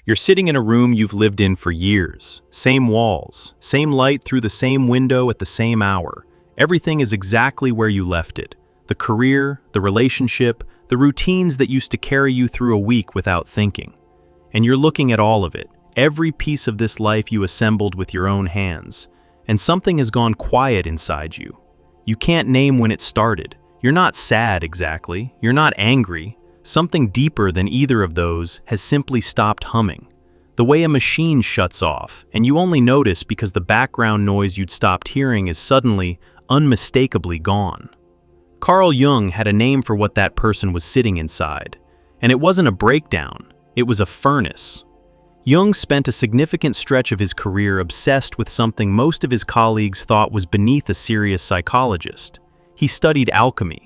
You're sitting in a room you've lived in for years. Same walls, same light through the same window at the same hour. Everything is exactly where you left it. The career, the relationship, the routines that used to carry you through a week without thinking. And you're looking at all of it, every piece of this life you assembled with your own hands. And something has gone quiet inside you. You can't name when it started. You're not sad exactly. You're not angry. Something deeper than either of those has simply stopped humming. The way a machine shuts off, and you only notice because the background noise you'd stopped hearing is suddenly, unmistakably gone. Carl Jung had a name for what that person was sitting inside, and it wasn't a breakdown, it was a furnace. Jung spent a significant stretch of his career obsessed with something most of his colleagues thought was beneath a serious psychologist. He studied alchemy,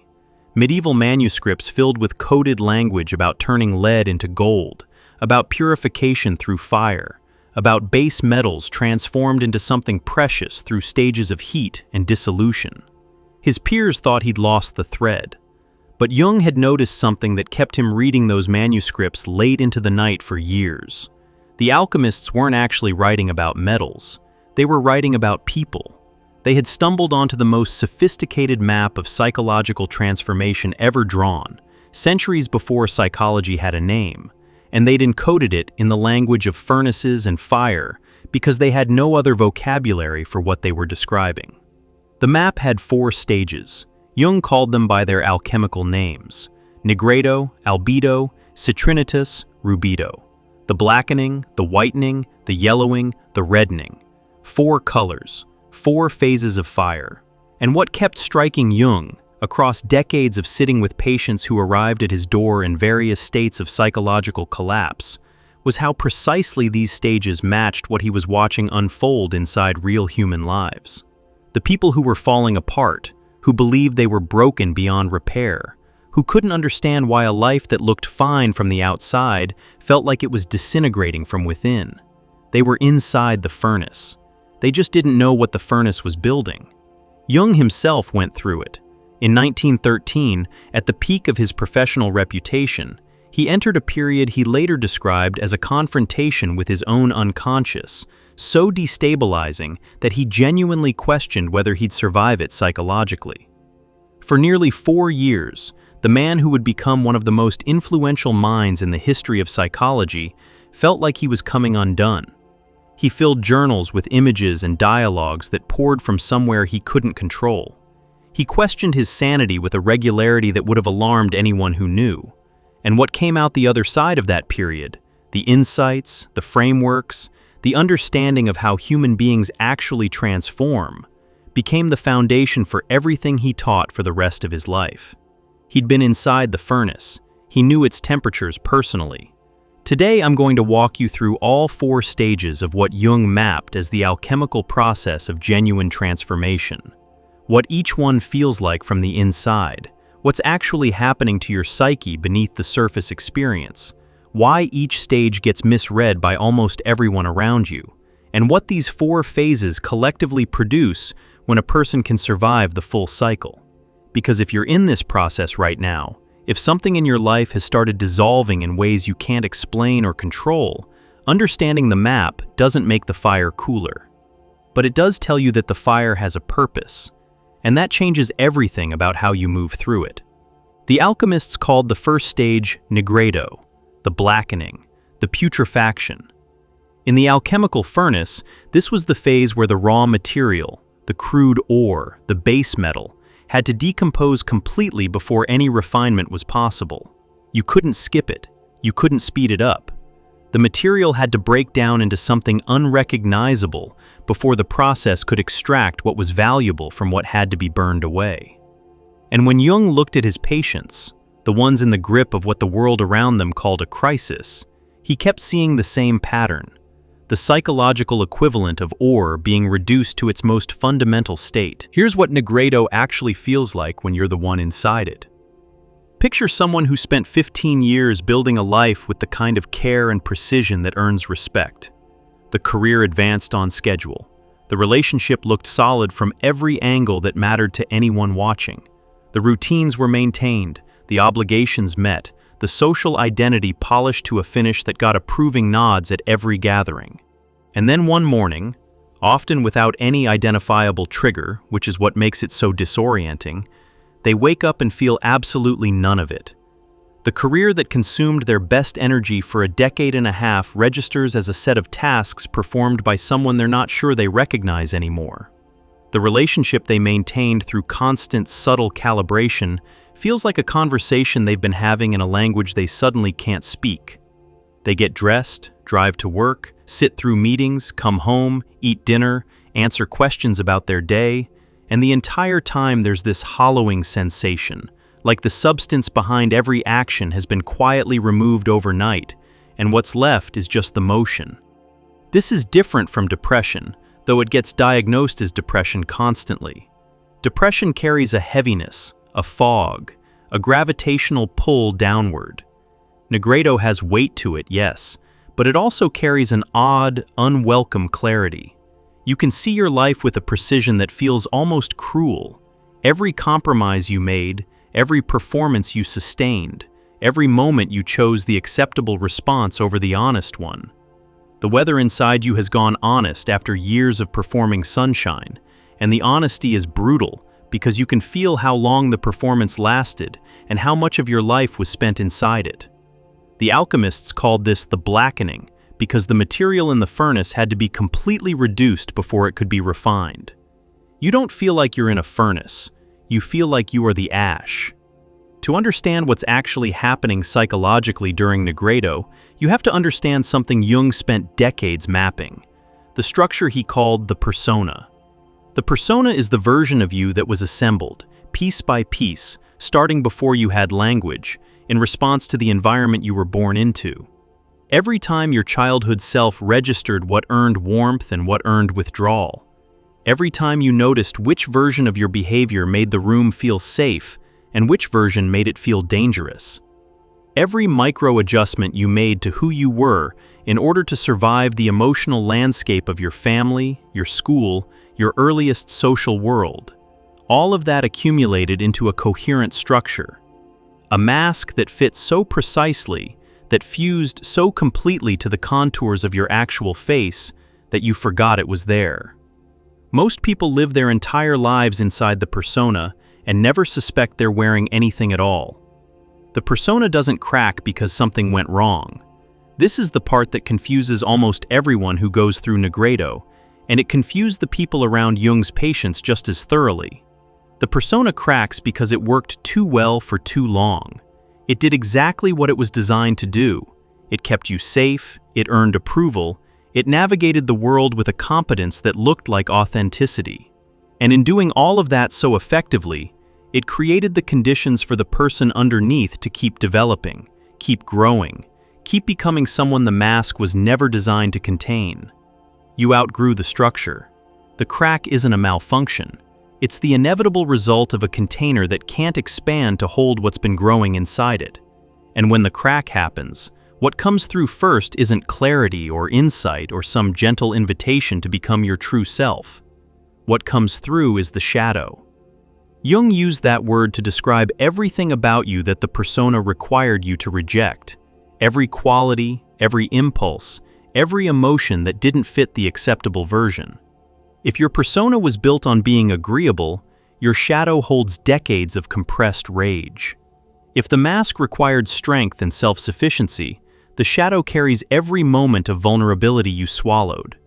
medieval manuscripts filled with coded language about turning lead into gold, about purification through fire, about base metals transformed into something precious through stages of heat and dissolution. His peers thought he'd lost the thread, but Jung had noticed something that kept him reading those manuscripts late into the night for years. The alchemists weren't actually writing about metals, they were writing about people. They had stumbled onto the most sophisticated map of psychological transformation ever drawn, centuries before psychology had a name, and they'd encoded it in the language of furnaces and fire because they had no other vocabulary for what they were describing. The map had 4 stages. Jung called them by their alchemical names: nigredo, albedo, citrinitas, rubedo. The blackening, the whitening, the yellowing, the reddening. 4 colors, 4 phases of fire. And what kept striking Jung, across decades of sitting with patients who arrived at his door in various states of psychological collapse, was how precisely these stages matched what he was watching unfold inside real human lives. The people who were falling apart, who believed they were broken beyond repair, who couldn't understand why a life that looked fine from the outside felt like it was disintegrating from within. They were inside the furnace. They just didn't know what the furnace was building. Jung himself went through it. In 1913, at the peak of his professional reputation, he entered a period he later described as a confrontation with his own unconscious, so destabilizing that he genuinely questioned whether he'd survive it psychologically. For nearly 4 years, the man who would become one of the most influential minds in the history of psychology felt like he was coming undone. He filled journals with images and dialogues that poured from somewhere he couldn't control. He questioned his sanity with a regularity that would have alarmed anyone who knew. And what came out the other side of that period, the insights, the frameworks, the understanding of how human beings actually transform, became the foundation for everything he taught for the rest of his life. He'd been inside the furnace. He knew its temperatures personally. Today I'm going to walk you through all 4 stages of what Jung mapped as the alchemical process of genuine transformation. What each one feels like from the inside, what's actually happening to your psyche beneath the surface experience, why each stage gets misread by almost everyone around you, and what these 4 phases collectively produce when a person can survive the full cycle. Because if you're in this process right now, if something in your life has started dissolving in ways you can't explain or control, understanding the map doesn't make the fire cooler. But it does tell you that the fire has a purpose, and that changes everything about how you move through it. The alchemists called the first stage nigredo, the blackening, the putrefaction. In the alchemical furnace, this was the phase where the raw material, the crude ore, the base metal, had to decompose completely before any refinement was possible. You couldn't skip it. You couldn't speed it up. The material had to break down into something unrecognizable before the process could extract what was valuable from what had to be burned away. And when Jung looked at his patients, the ones in the grip of what the world around them called a crisis, he kept seeing the same pattern, the psychological equivalent of ore being reduced to its most fundamental state. Here's what nigredo actually feels like when you're the one inside it. Picture someone who spent 15 years building a life with the kind of care and precision that earns respect. The career advanced on schedule. The relationship looked solid from every angle that mattered to anyone watching. The routines were maintained, the obligations met, the social identity polished to a finish that got approving nods at every gathering. And then one morning, often without any identifiable trigger, which is what makes it so disorienting, they wake up and feel absolutely none of it. The career that consumed their best energy for a decade and a half registers as a set of tasks performed by someone they're not sure they recognize anymore. The relationship they maintained through constant, subtle calibration feels like a conversation they've been having in a language they suddenly can't speak. They get dressed, drive to work, sit through meetings, come home, eat dinner, answer questions about their day, and the entire time there's this hollowing sensation, like the substance behind every action has been quietly removed overnight, and what's left is just the motion. This is different from depression, though it gets diagnosed as depression constantly. Depression carries a heaviness, a fog, a gravitational pull downward. Nigredo has weight to it, yes, but it also carries an odd, unwelcome clarity. You can see your life with a precision that feels almost cruel. Every compromise you made, every performance you sustained, every moment you chose the acceptable response over the honest one. The weather inside you has gone honest after years of performing sunshine, and the honesty is brutal because you can feel how long the performance lasted and how much of your life was spent inside it. The alchemists called this the blackening because the material in the furnace had to be completely reduced before it could be refined. You don't feel like you're in a furnace. You feel like you are the ash. To understand what's actually happening psychologically during nigredo, you have to understand something Jung spent decades mapping, the structure he called the persona. The persona is the version of you that was assembled, piece by piece, starting before you had language, in response to the environment you were born into. Every time your childhood self registered what earned warmth and what earned withdrawal. Every time you noticed which version of your behavior made the room feel safe and which version made it feel dangerous. Every micro-adjustment you made to who you were in order to survive the emotional landscape of your family, your school, your earliest social world. All of that accumulated into a coherent structure. A mask that fit so precisely, that fused so completely to the contours of your actual face that you forgot it was there. Most people live their entire lives inside the persona and never suspect they're wearing anything at all. The persona doesn't crack because something went wrong. This is the part that confuses almost everyone who goes through nigredo, and it confused the people around Jung's patients just as thoroughly. The persona cracks because it worked too well for too long. It did exactly what it was designed to do. It kept you safe, it earned approval, it navigated the world with a competence that looked like authenticity. And in doing all of that so effectively, it created the conditions for the person underneath to keep developing, keep growing, keep becoming someone the mask was never designed to contain. You outgrew the structure. The crack isn't a malfunction. It's the inevitable result of a container that can't expand to hold what's been growing inside it. And when the crack happens, what comes through first isn't clarity or insight or some gentle invitation to become your true self. What comes through is the shadow. Jung used that word to describe everything about you that the persona required you to reject. Every quality, every impulse, every emotion that didn't fit the acceptable version. If your persona was built on being agreeable, your shadow holds decades of compressed rage. If the mask required strength and self-sufficiency, the shadow carries every moment of vulnerability you swallowed.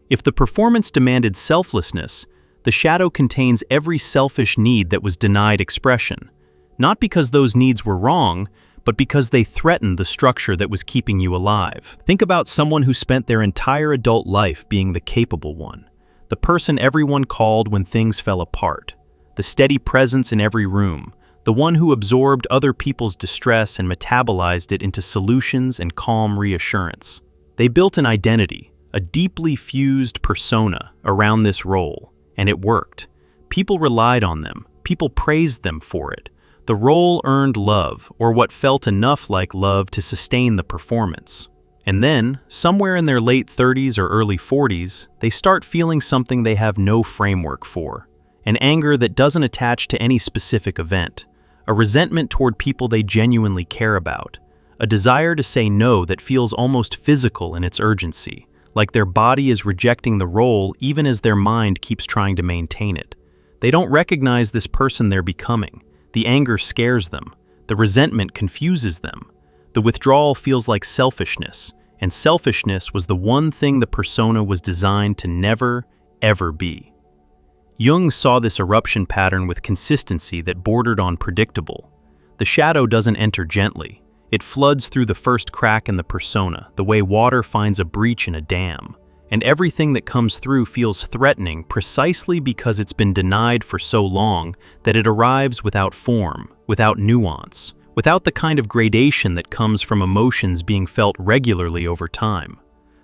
If the performance demanded selflessness, the shadow contains every selfish need that was denied expression, not because those needs were wrong, but because they threatened the structure that was keeping you alive. Think about someone who spent their entire adult life being the capable one, the person everyone called when things fell apart, the steady presence in every room, the one who absorbed other people's distress and metabolized it into solutions and calm reassurance. They built an identity, a deeply fused persona around this role, and it worked. People relied on them, people praised them for it. The role earned love, or what felt enough like love to sustain the performance. And then, somewhere in their late 30s or early 40s, they start feeling something they have no framework for. An anger that doesn't attach to any specific event. a resentment toward people they genuinely care about, a desire to say no that feels almost physical in its urgency, like their body is rejecting the role even as their mind keeps trying to maintain it. They don't recognize this person they're becoming. The anger scares them. The resentment confuses them. The withdrawal feels like selfishness, and selfishness was the one thing the persona was designed to never, ever be. Jung saw this eruption pattern with consistency that bordered on predictable. The shadow doesn't enter gently. It floods through the first crack in the persona, the way water finds a breach in a dam. And everything that comes through feels threatening precisely because it's been denied for so long that it arrives without form, without nuance, without the kind of gradation that comes from emotions being felt regularly over time.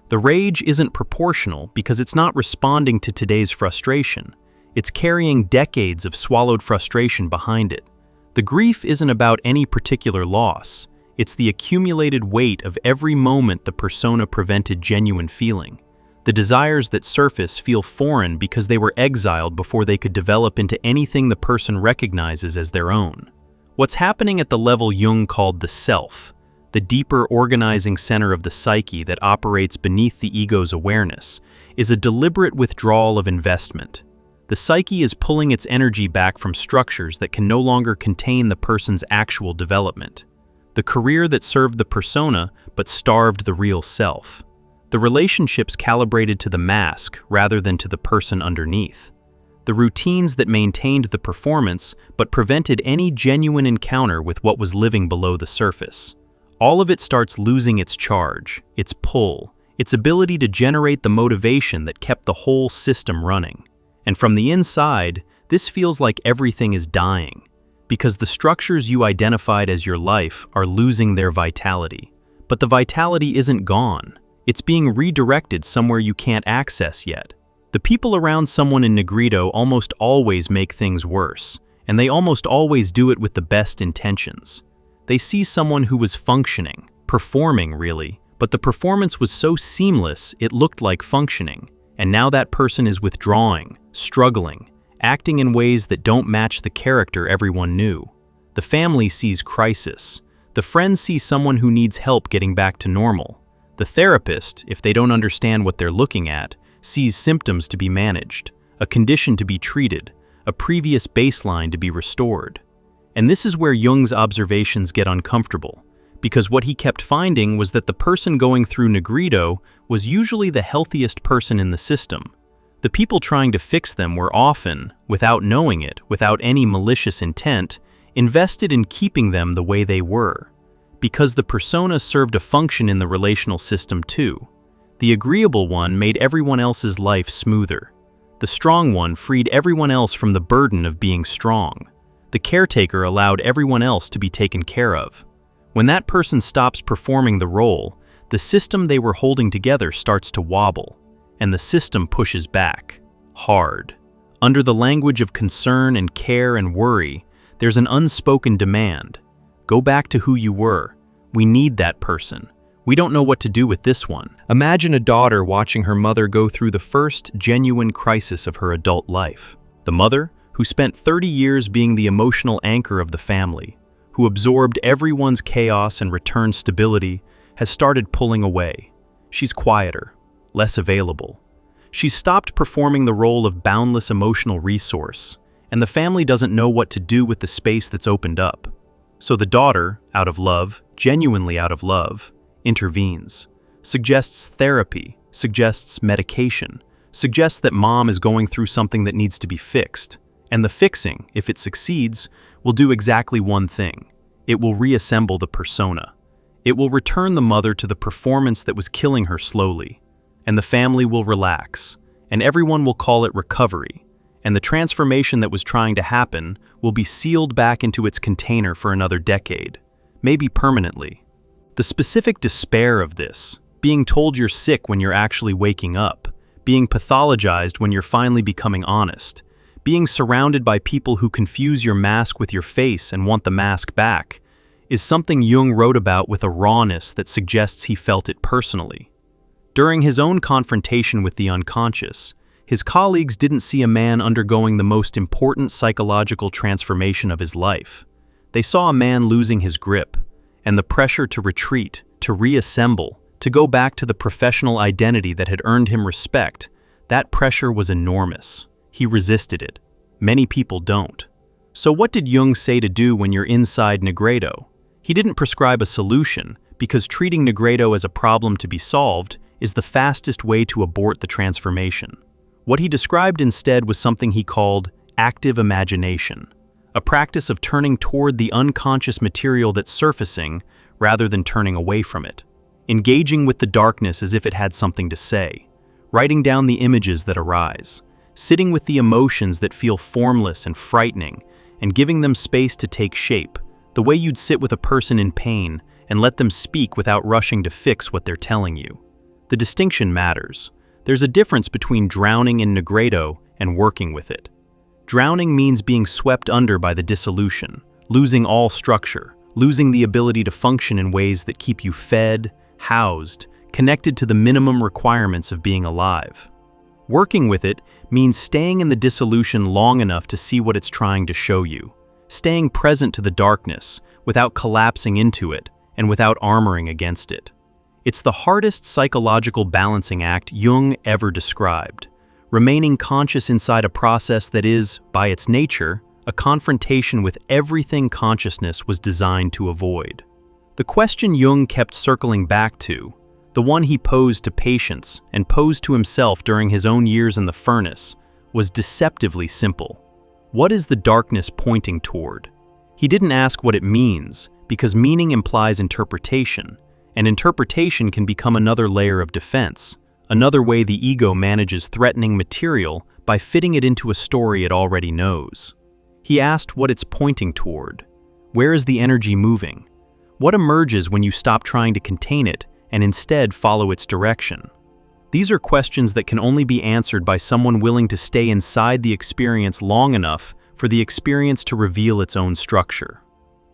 The rage isn't proportional because it's not responding to today's frustration. It's carrying decades of swallowed frustration behind it. The grief isn't about any particular loss. It's the accumulated weight of every moment the persona prevented genuine feeling. The desires that surface feel foreign because they were exiled before they could develop into anything the person recognizes as their own. What's happening at the level Jung called the self, the deeper organizing center of the psyche that operates beneath the ego's awareness, is a deliberate withdrawal of investment. The psyche is pulling its energy back from structures that can no longer contain the person's actual development. The career that served the persona but starved the real self. The relationships calibrated to the mask rather than to the person underneath. The routines that maintained the performance but prevented any genuine encounter with what was living below the surface. All of it starts losing its charge, its pull, its ability to generate the motivation that kept the whole system running. And from the inside, this feels like everything is dying, because the structures you identified as your life are losing their vitality. But the vitality isn't gone. It's being redirected somewhere you can't access yet. The people around someone in nigredo almost always make things worse, and they almost always do it with the best intentions. They see someone who was functioning, performing really, but the performance was so seamless it looked like functioning, and now that person is withdrawing, struggling, acting in ways that don't match the character everyone knew. The family sees crisis. The friends see someone who needs help getting back to normal. The therapist, if they don't understand what they're looking at, sees symptoms to be managed, a condition to be treated, a previous baseline to be restored. And this is where Jung's observations get uncomfortable, because what he kept finding was that the person going through nigredo was usually the healthiest person in the system. The people trying to fix them were often, without knowing it, without any malicious intent, invested in keeping them the way they were. Because the persona served a function in the relational system too. The agreeable one made everyone else's life smoother. The strong one freed everyone else from the burden of being strong. The caretaker allowed everyone else to be taken care of. When that person stops performing the role, the system they were holding together starts to wobble, and the system pushes back, hard. Under the language of concern and care and worry, there's an unspoken demand. Go back to who you were. We need that person. We don't know what to do with this one. Imagine a daughter watching her mother go through the first genuine crisis of her adult life. The mother, who spent 30 years being the emotional anchor of the family, who absorbed everyone's chaos and returned stability, has started pulling away. She's quieter, less available. She's stopped performing the role of boundless emotional resource, and the family doesn't know what to do with the space that's opened up. So the daughter, out of love, genuinely out of love, intervenes, suggests therapy, suggests medication, suggests that mom is going through something that needs to be fixed. And the fixing, if it succeeds, will do exactly one thing. It will reassemble the persona. It will return the mother to the performance that was killing her slowly. And the family will relax, and everyone will call it recovery. And the transformation that was trying to happen will be sealed back into its container for another decade, maybe permanently. The specific despair of this, being told you're sick when you're actually waking up, being pathologized when you're finally becoming honest, being surrounded by people who confuse your mask with your face and want the mask back, is something Jung wrote about with a rawness that suggests he felt it personally. During his own confrontation with the unconscious, his colleagues didn't see a man undergoing the most important psychological transformation of his life. They saw a man losing his grip, and the pressure to retreat, to reassemble, to go back to the professional identity that had earned him respect, that pressure was enormous. He resisted it. Many people don't. So what did Jung say to do when you're inside nigredo? He didn't prescribe a solution, because treating nigredo as a problem to be solved is the fastest way to abort the transformation. What he described instead was something he called active imagination, a practice of turning toward the unconscious material that's surfacing rather than turning away from it, engaging with the darkness as if it had something to say, writing down the images that arise, sitting with the emotions that feel formless and frightening, and giving them space to take shape, the way you'd sit with a person in pain and let them speak without rushing to fix what they're telling you. The distinction matters. There's a difference between drowning in nigredo and working with it. Drowning means being swept under by the dissolution, losing all structure, losing the ability to function in ways that keep you fed, housed, connected to the minimum requirements of being alive. Working with it means staying in the dissolution long enough to see what it's trying to show you, staying present to the darkness without collapsing into it and without armoring against it. It's the hardest psychological balancing act Jung ever described, remaining conscious inside a process that is, by its nature, a confrontation with everything consciousness was designed to avoid. The question Jung kept circling back to, the one he posed to patients and posed to himself during his own years in the furnace, was deceptively simple. What is the darkness pointing toward? He didn't ask what it means, because meaning implies interpretation, and interpretation can become another layer of defense, another way the ego manages threatening material by fitting it into a story it already knows. He asked what it's pointing toward. Where is the energy moving? What emerges when you stop trying to contain it and instead follow its direction? These are questions that can only be answered by someone willing to stay inside the experience long enough for the experience to reveal its own structure.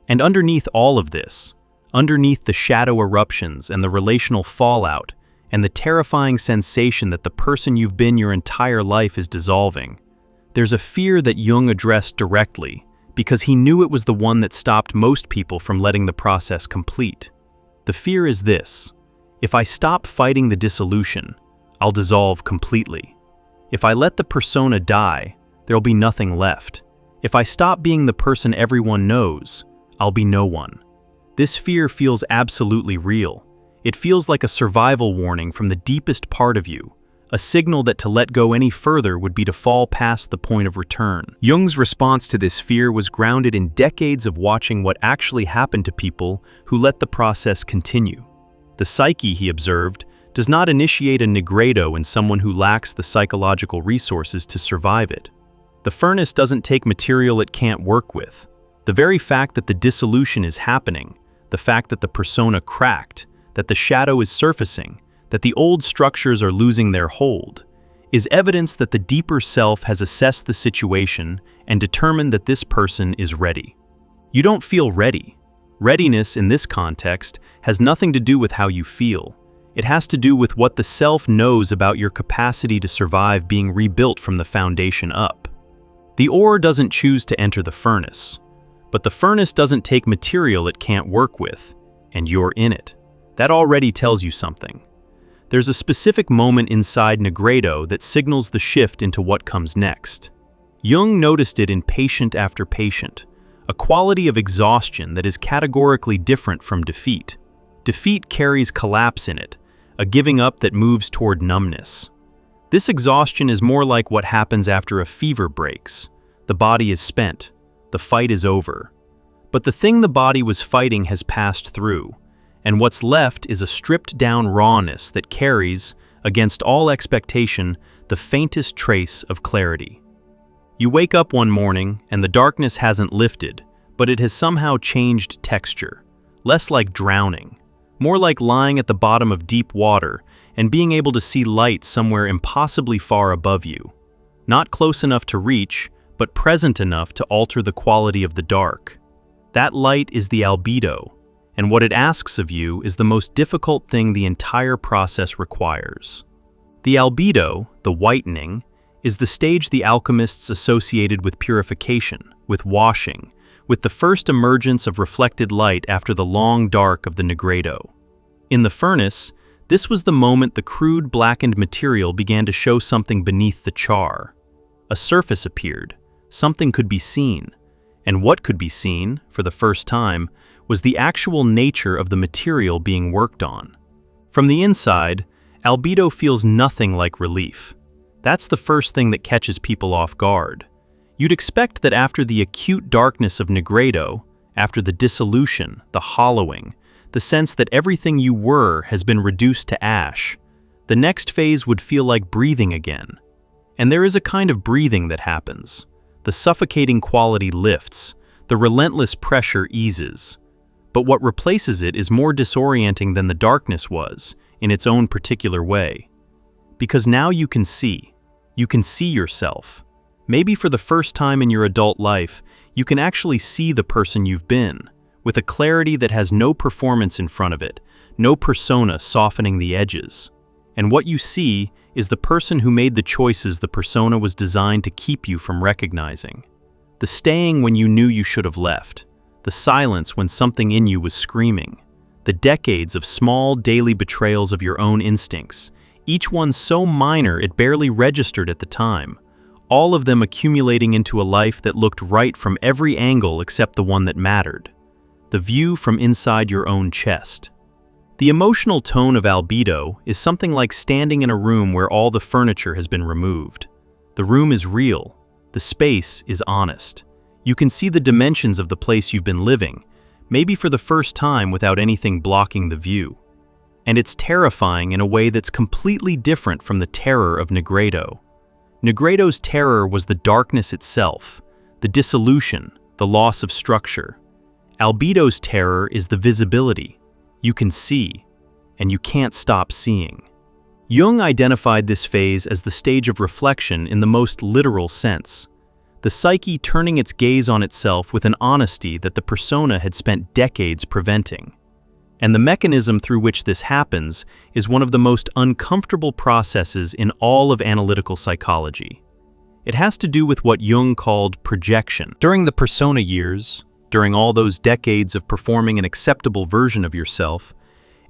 And underneath all of this, underneath the shadow eruptions and the relational fallout and the terrifying sensation that the person you've been your entire life is dissolving, there's a fear that Jung addressed directly because he knew it was the one that stopped most people from letting the process complete. The fear is this: if I stop fighting the dissolution, I'll dissolve completely. If I let the persona die, there'll be nothing left. If I stop being the person everyone knows, I'll be no one. This fear feels absolutely real. It feels like a survival warning from the deepest part of you, a signal that to let go any further would be to fall past the point of return. Jung's response to this fear was grounded in decades of watching what actually happened to people who let the process continue. The psyche, he observed, does not initiate a nigredo in someone who lacks the psychological resources to survive it. The furnace doesn't take material it can't work with. The very fact that the dissolution is happening, the fact that the persona cracked, that the shadow is surfacing, that the old structures are losing their hold, is evidence that the deeper self has assessed the situation and determined that this person is ready. You don't feel ready. Readiness in this context has nothing to do with how you feel. It has to do with what the self knows about your capacity to survive being rebuilt from the foundation up. The ore doesn't choose to enter the furnace, but the furnace doesn't take material it can't work with, and you're in it. That already tells you something. There's a specific moment inside nigredo that signals the shift into what comes next. Jung noticed it in patient after patient, a quality of exhaustion that is categorically different from defeat. Defeat carries collapse in it, a giving up that moves toward numbness. This exhaustion is more like what happens after a fever breaks. The body is spent, the fight is over. But the thing the body was fighting has passed through, and what's left is a stripped-down rawness that carries, against all expectation, the faintest trace of clarity. You wake up one morning and the darkness hasn't lifted, but it has somehow changed texture, less like drowning, more like lying at the bottom of deep water and being able to see light somewhere impossibly far above you. Not close enough to reach, but present enough to alter the quality of the dark. That light is the albedo, and what it asks of you is the most difficult thing the entire process requires. The albedo, the whitening, is the stage the alchemists associated with purification, with washing, with the first emergence of reflected light after the long dark of the nigredo. In the furnace, this was the moment the crude blackened material began to show something beneath the char. A surface appeared, something could be seen, and what could be seen, for the first time, was the actual nature of the material being worked on. From the inside, albedo feels nothing like relief. That's the first thing that catches people off guard. You'd expect that after the acute darkness of nigredo, after the dissolution, the hollowing, the sense that everything you were has been reduced to ash, the next phase would feel like breathing again. And there is a kind of breathing that happens. The suffocating quality lifts, the relentless pressure eases. But what replaces it is more disorienting than the darkness was, in its own particular way. Because now you can see yourself. Maybe for the first time in your adult life, you can actually see the person you've been, with a clarity that has no performance in front of it, no persona softening the edges. And what you see is the person who made the choices the persona was designed to keep you from recognizing. The staying when you knew you should have left, the silence when something in you was screaming, the decades of small daily betrayals of your own instincts, each one so minor it barely registered at the time, all of them accumulating into a life that looked right from every angle except the one that mattered, the view from inside your own chest. The emotional tone of albedo is something like standing in a room where all the furniture has been removed. The room is real, the space is honest. You can see the dimensions of the place you've been living, maybe for the first time without anything blocking the view. And it's terrifying in a way that's completely different from the terror of nigredo. Nigredo's terror was the darkness itself, the dissolution, the loss of structure. Albedo's terror is the visibility. You can see, and you can't stop seeing. Jung identified this phase as the stage of reflection in the most literal sense, the psyche turning its gaze on itself with an honesty that the persona had spent decades preventing. And the mechanism through which this happens is one of the most uncomfortable processes in all of analytical psychology. It has to do with what Jung called projection. During the persona years, during all those decades of performing an acceptable version of yourself,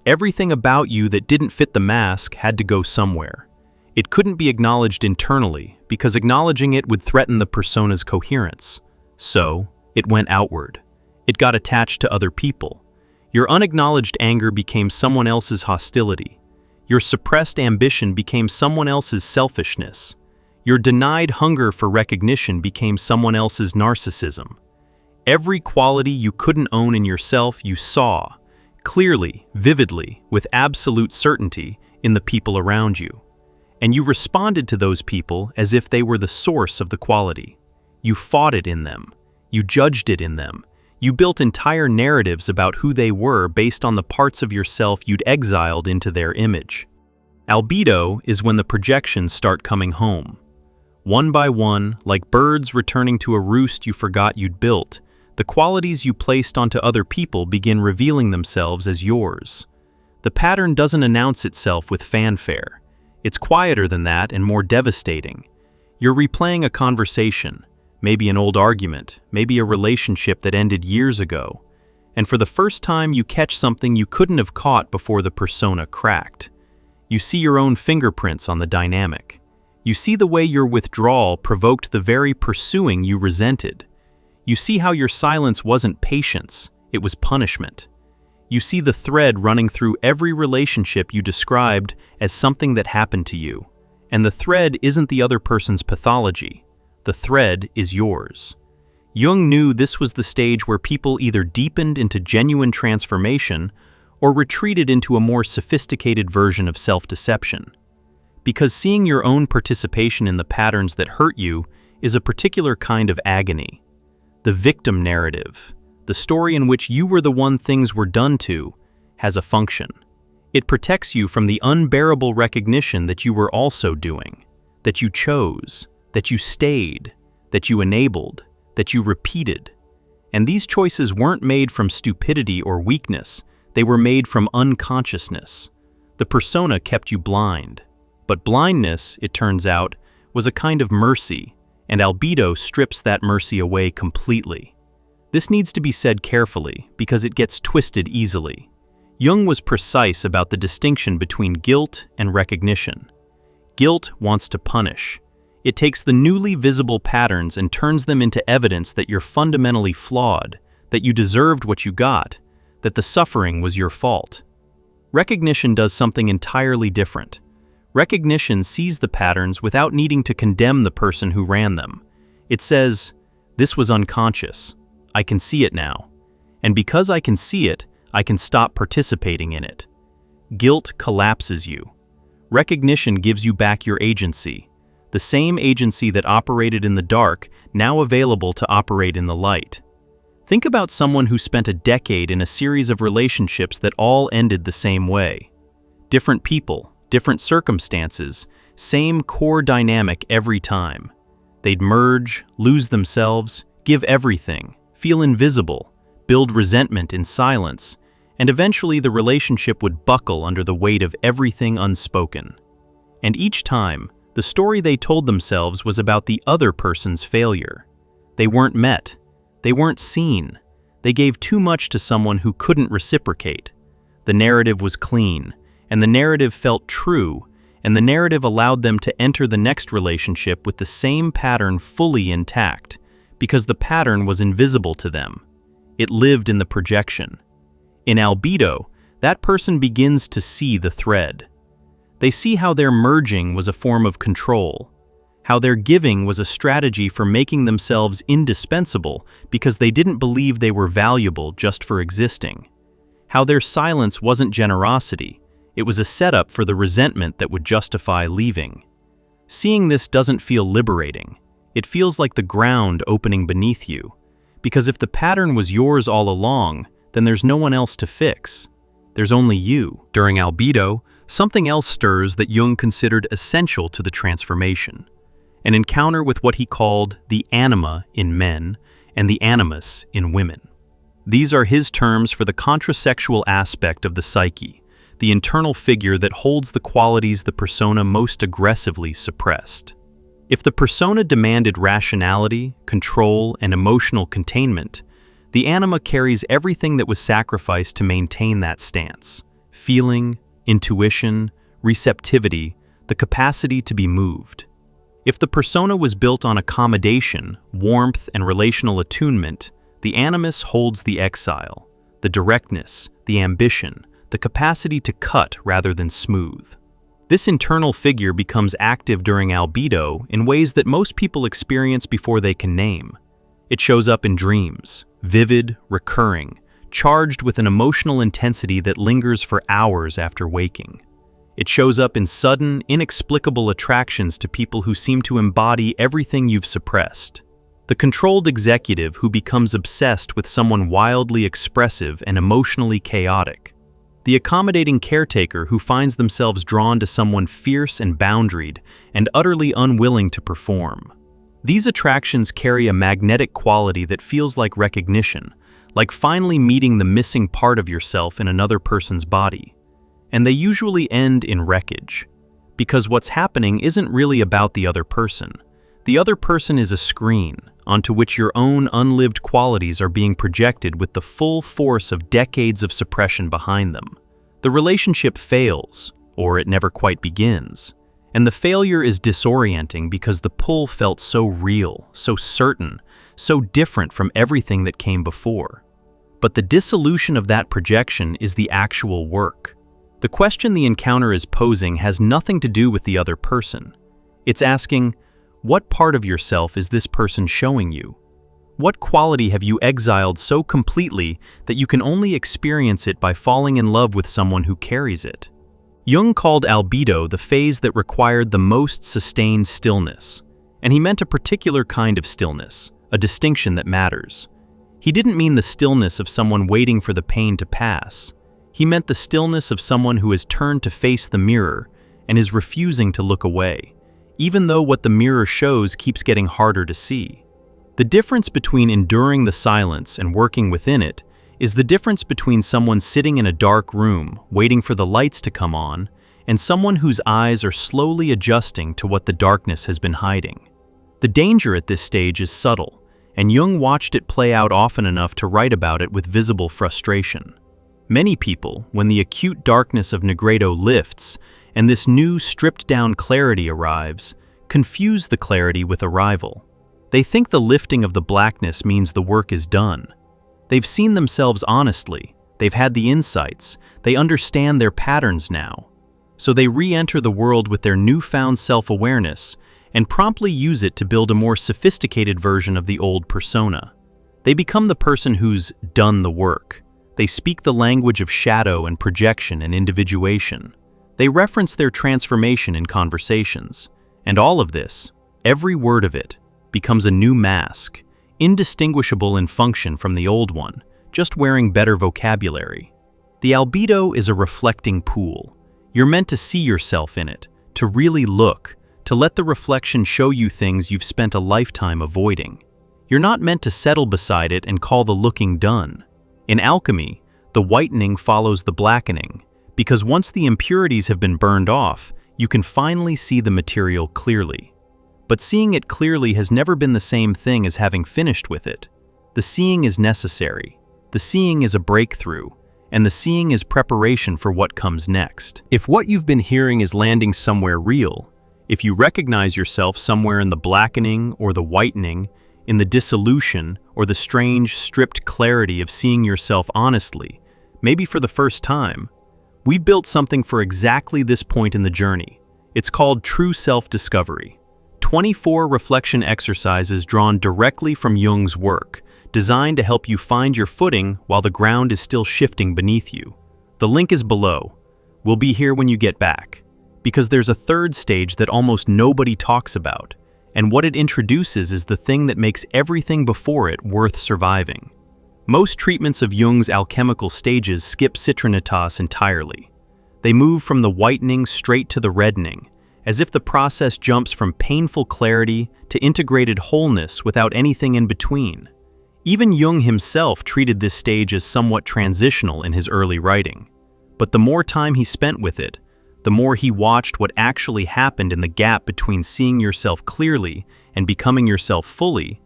everything about you that didn't fit the mask had to go somewhere. It couldn't be acknowledged internally, because acknowledging it would threaten the persona's coherence. So, it went outward. It got attached to other people. Your unacknowledged anger became someone else's hostility. Your suppressed ambition became someone else's selfishness. Your denied hunger for recognition became someone else's narcissism. Every quality you couldn't own in yourself you saw, clearly, vividly, with absolute certainty, in the people around you. And you responded to those people as if they were the source of the quality. You fought it in them. You judged it in them. You built entire narratives about who they were based on the parts of yourself you'd exiled into their image. Albedo is when the projections start coming home. One by one, like birds returning to a roost you forgot you'd built, the qualities you placed onto other people begin revealing themselves as yours. The pattern doesn't announce itself with fanfare. It's quieter than that and more devastating. You're replaying a conversation, maybe an old argument, maybe a relationship that ended years ago, and for the first time you catch something you couldn't have caught before the persona cracked. You see your own fingerprints on the dynamic. You see the way your withdrawal provoked the very pursuing you resented. You see how your silence wasn't patience, it was punishment. You see the thread running through every relationship you described as something that happened to you, and the thread isn't the other person's pathology. The thread is yours. Jung knew this was the stage where people either deepened into genuine transformation or retreated into a more sophisticated version of self-deception. Because seeing your own participation in the patterns that hurt you is a particular kind of agony. The victim narrative, the story in which you were the one things were done to, has a function. It protects you from the unbearable recognition that you were also doing, that you chose, that you stayed, that you enabled, that you repeated. And these choices weren't made from stupidity or weakness, they were made from unconsciousness. The persona kept you blind. But blindness, it turns out, was a kind of mercy, and albedo strips that mercy away completely. This needs to be said carefully because it gets twisted easily. Jung was precise about the distinction between guilt and recognition. Guilt wants to punish. It takes the newly visible patterns and turns them into evidence that you're fundamentally flawed, that you deserved what you got, that the suffering was your fault. Recognition does something entirely different. Recognition sees the patterns without needing to condemn the person who ran them. It says, "This was unconscious. I can see it now. And because I can see it, I can stop participating in it." Guilt collapses you. Recognition gives you back your agency, the same agency that operated in the dark, now available to operate in the light. Think about someone who spent a decade in a series of relationships that all ended the same way. Different people, different circumstances, same core dynamic every time. They'd merge, lose themselves, give everything, feel invisible, build resentment in silence, and eventually the relationship would buckle under the weight of everything unspoken. And each time, the story they told themselves was about the other person's failure. They weren't met. They weren't seen. They gave too much to someone who couldn't reciprocate. The narrative was clean, and the narrative felt true, and the narrative allowed them to enter the next relationship with the same pattern fully intact, because the pattern was invisible to them. It lived in the projection. In albedo, that person begins to see the thread. They see how their merging was a form of control, how their giving was a strategy for making themselves indispensable because they didn't believe they were valuable just for existing, how their silence wasn't generosity, it was a setup for the resentment that would justify leaving. Seeing this doesn't feel liberating. It feels like the ground opening beneath you, because if the pattern was yours all along, then there's no one else to fix. There's only you. During albedo, something else stirs that Jung considered essential to the transformation. An encounter with what he called the anima in men and the animus in women. These are his terms for the contrasexual aspect of the psyche, the internal figure that holds the qualities the persona most aggressively suppressed. If the persona demanded rationality, control, and emotional containment, the anima carries everything that was sacrificed to maintain that stance: feeling, intuition, receptivity, the capacity to be moved. If the persona was built on accommodation, warmth, and relational attunement, the animus holds the exile, the directness, the ambition, the capacity to cut rather than smooth. This internal figure becomes active during albedo in ways that most people experience before they can name. It shows up in dreams, vivid, recurring, charged with an emotional intensity that lingers for hours after waking. It shows up in sudden, inexplicable attractions to people who seem to embody everything you've suppressed. The controlled executive who becomes obsessed with someone wildly expressive and emotionally chaotic. The accommodating caretaker who finds themselves drawn to someone fierce and boundaried and utterly unwilling to perform. These attractions carry a magnetic quality that feels like recognition, like finally meeting the missing part of yourself in another person's body. And they usually end in wreckage, because what's happening isn't really about the other person. The other person is a screen onto which your own unlived qualities are being projected with the full force of decades of suppression behind them. The relationship fails, or it never quite begins. And the failure is disorienting because the pull felt so real, so certain, so different from everything that came before. But the dissolution of that projection is the actual work. The question the encounter is posing has nothing to do with the other person. It's asking, what part of yourself is this person showing you? What quality have you exiled so completely that you can only experience it by falling in love with someone who carries it? Jung called albedo the phase that required the most sustained stillness, and he meant a particular kind of stillness, a distinction that matters. He didn't mean the stillness of someone waiting for the pain to pass. He meant the stillness of someone who has turned to face the mirror and is refusing to look away, even though what the mirror shows keeps getting harder to see. The difference between enduring the silence and working within it is the difference between someone sitting in a dark room waiting for the lights to come on and someone whose eyes are slowly adjusting to what the darkness has been hiding. The danger at this stage is subtle. and Jung watched it play out often enough to write about it with visible frustration. Many people, when the acute darkness of nigredo lifts and this new stripped-down clarity arrives, confuse the clarity with arrival. They think the lifting of the blackness means the work is done. They've seen themselves honestly, they've had the insights, they understand their patterns now. So they re-enter the world with their newfound self-awareness and promptly use it to build a more sophisticated version of the old persona. They become the person who's done the work. They speak the language of shadow and projection and individuation. They reference their transformation in conversations. And all of this, every word of it, becomes a new mask, indistinguishable in function from the old one, just wearing better vocabulary. The albedo is a reflecting pool. You're meant to see yourself in it, to really look, to let the reflection show you things you've spent a lifetime avoiding. You're not meant to settle beside it and call the looking done. In alchemy, the whitening follows the blackening, because once the impurities have been burned off, you can finally see the material clearly. But seeing it clearly has never been the same thing as having finished with it. The seeing is necessary. The seeing is a breakthrough, and the seeing is preparation for what comes next. If what you've been hearing is landing somewhere real, if you recognize yourself somewhere in the blackening or the whitening, in the dissolution or the strange, stripped clarity of seeing yourself honestly, maybe for the first time, we've built something for exactly this point in the journey. It's called True Self-Discovery. 24 reflection exercises drawn directly from Jung's work, designed to help you find your footing while the ground is still shifting beneath you. The link is below. We'll be here when you get back. Because there's a third stage that almost nobody talks about, and what it introduces is the thing that makes everything before it worth surviving. Most treatments of Jung's alchemical stages skip citrinitas entirely. They move from the whitening straight to the reddening, as if the process jumps from painful clarity to integrated wholeness without anything in between. Even Jung himself treated this stage as somewhat transitional in his early writing. But the more time he spent with it, the more he watched what actually happened in the gap between seeing yourself clearly and becoming yourself fully,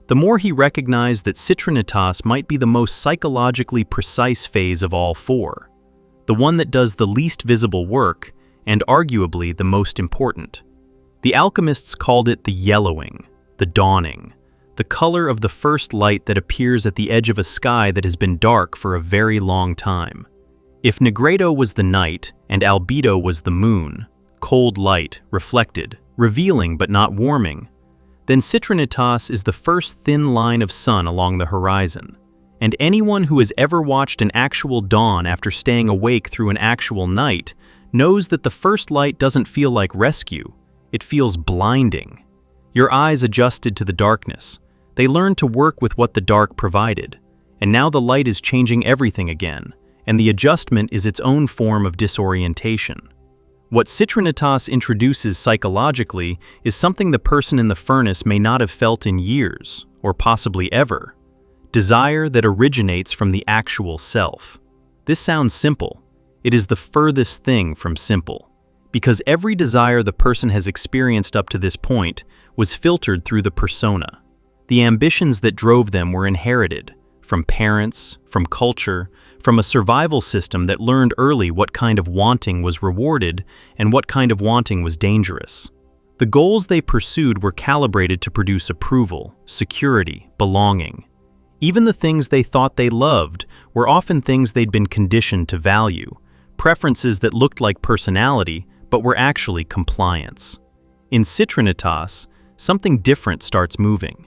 the more he recognized that citrinitas might be the most psychologically precise phase of all four, the one that does the least visible work and arguably the most important. The alchemists called it the yellowing, the dawning, the color of the first light that appears at the edge of a sky that has been dark for a very long time. If nigredo was the night and albedo was the moon, cold light, reflected, revealing but not warming, then citrinitas is the first thin line of sun along the horizon. And anyone who has ever watched an actual dawn after staying awake through an actual night knows that the first light doesn't feel like rescue, it feels blinding. Your eyes adjusted to the darkness. They learned to work with what the dark provided, and now the light is changing everything again, and the adjustment is its own form of disorientation. What citrinitas introduces psychologically is something the person in the furnace may not have felt in years, or possibly ever. Desire that originates from the actual self. This sounds simple. It is the furthest thing from simple, because every desire the person has experienced up to this point was filtered through the persona. The ambitions that drove them were inherited, from parents, from culture, from a survival system that learned early what kind of wanting was rewarded and what kind of wanting was dangerous. The goals they pursued were calibrated to produce approval, security, belonging. Even the things they thought they loved were often things they'd been conditioned to value, preferences that looked like personality but were actually compliance. In citrinitas, something different starts moving.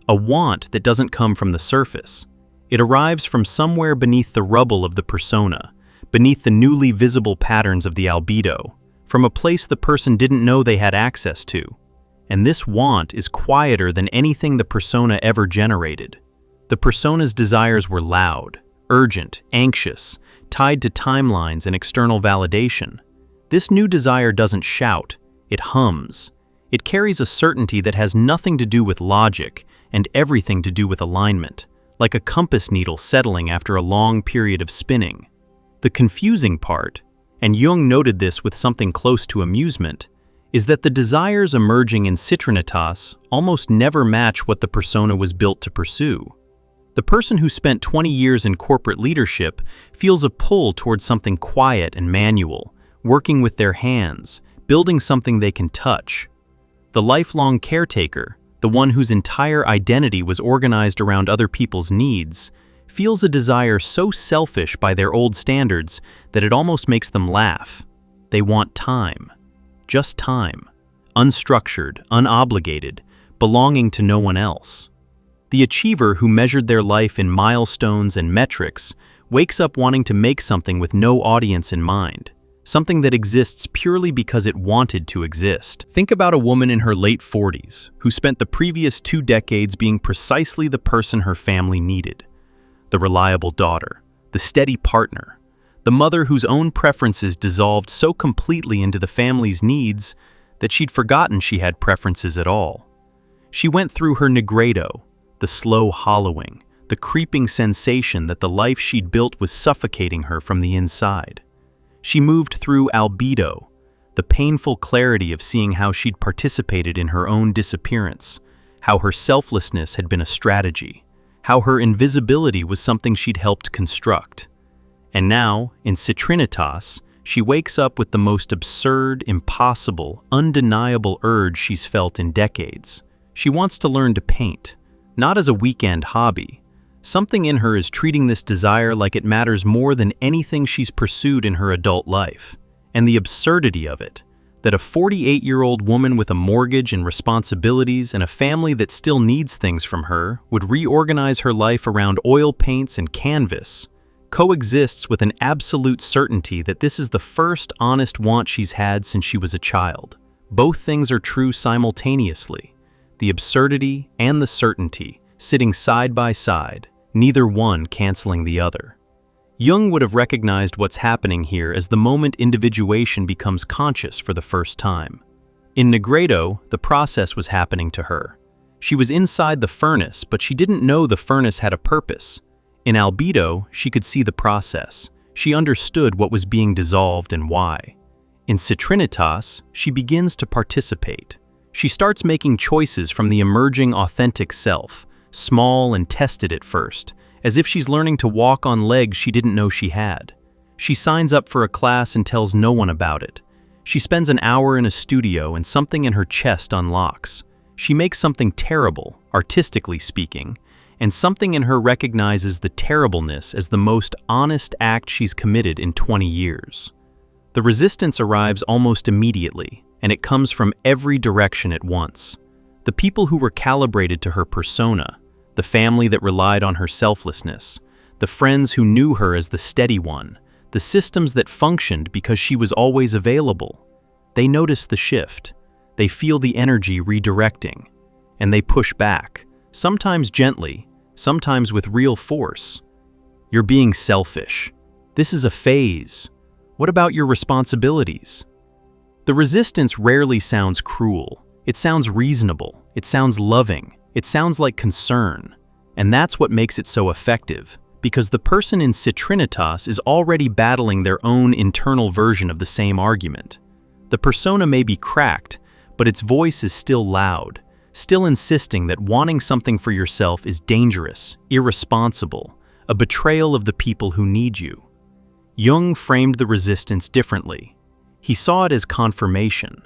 A want that doesn't come from the surface. It arrives from somewhere beneath the rubble of the persona, beneath the newly visible patterns of the albedo, from a place the person didn't know they had access to. And this want is quieter than anything the persona ever generated. The persona's desires were loud, urgent, anxious, tied to timelines and external validation. This new desire doesn't shout, it hums. It carries a certainty that has nothing to do with logic and everything to do with alignment, like a compass needle settling after a long period of spinning. The confusing part, and Jung noted this with something close to amusement, is that the desires emerging in citrinitas almost never match what the persona was built to pursue. The person who spent 20 years in corporate leadership feels a pull towards something quiet and manual, working with their hands, building something they can touch. The lifelong caretaker, the one whose entire identity was organized around other people's needs, feels a desire so selfish by their old standards that it almost makes them laugh. They want time. Just time. Unstructured, unobligated, belonging to no one else. The achiever who measured their life in milestones and metrics wakes up wanting to make something with no audience in mind, something that exists purely because it wanted to exist. Think about a woman in her late 40s who spent the previous 2 decades being precisely the person her family needed. The reliable daughter, the steady partner, the mother whose own preferences dissolved so completely into the family's needs that she'd forgotten she had preferences at all. She went through her nigredo, the slow hollowing, the creeping sensation that the life she'd built was suffocating her from the inside. She moved through albedo, the painful clarity of seeing how she'd participated in her own disappearance, how her selflessness had been a strategy, how her invisibility was something she'd helped construct. And now, in citrinitas, she wakes up with the most absurd, impossible, undeniable urge she's felt in decades. She wants to learn to paint, not as a weekend hobby. Something in her is treating this desire like it matters more than anything she's pursued in her adult life. And the absurdity of it, that a 48-year-old woman with a mortgage and responsibilities and a family that still needs things from her would reorganize her life around oil paints and canvas, coexists with an absolute certainty that this is the first honest want she's had since she was a child. Both things are true simultaneously. The absurdity and the certainty, sitting side by side, neither one canceling the other. Jung would have recognized what's happening here as the moment individuation becomes conscious for the first time. In nigredo, the process was happening to her. She was inside the furnace, but she didn't know the furnace had a purpose. In albedo, she could see the process. She understood what was being dissolved and why. In citrinitas, she begins to participate. She starts making choices from the emerging authentic self, small and tested at first, as if she's learning to walk on legs she didn't know she had. She signs up for a class and tells no one about it. She spends an hour in a studio and something in her chest unlocks. She makes something terrible, artistically speaking, and something in her recognizes the terribleness as the most honest act she's committed in 20 years. The resistance arrives almost immediately, and it comes from every direction at once. The people who were calibrated to her persona, the family that relied on her selflessness, the friends who knew her as the steady one, the systems that functioned because she was always available. They notice the shift. They feel the energy redirecting, and they push back, sometimes gently, sometimes with real force. You're being selfish. This is a phase. What about your responsibilities? The resistance rarely sounds cruel. It sounds reasonable. It sounds loving. It sounds like concern. And that's what makes it so effective, because the person in citrinitas is already battling their own internal version of the same argument. The persona may be cracked, but its voice is still loud, still insisting that wanting something for yourself is dangerous, irresponsible, a betrayal of the people who need you. Jung framed the resistance differently. He saw it as confirmation.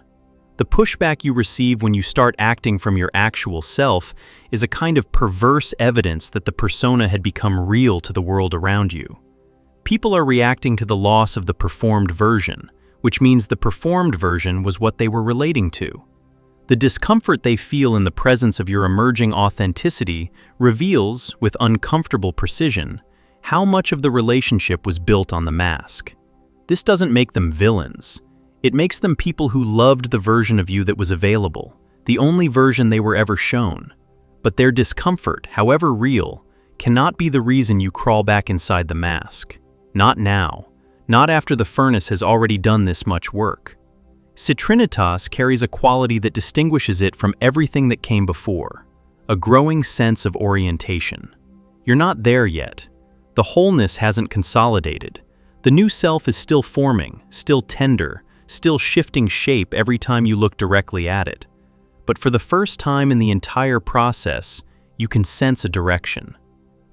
The pushback you receive when you start acting from your actual self is a kind of perverse evidence that the persona had become real to the world around you. People are reacting to the loss of the performed version, which means the performed version was what they were relating to. The discomfort they feel in the presence of your emerging authenticity reveals, with uncomfortable precision, how much of the relationship was built on the mask. This doesn't make them villains. It makes them people who loved the version of you that was available, the only version they were ever shown. But their discomfort, however real, cannot be the reason you crawl back inside the mask. Not now. Not after the furnace has already done this much work. Citrinitas carries a quality that distinguishes it from everything that came before, a growing sense of orientation. You're not there yet. The wholeness hasn't consolidated. The new self is still forming, still tender, still shifting shape every time you look directly at it. But for the first time in the entire process, you can sense a direction.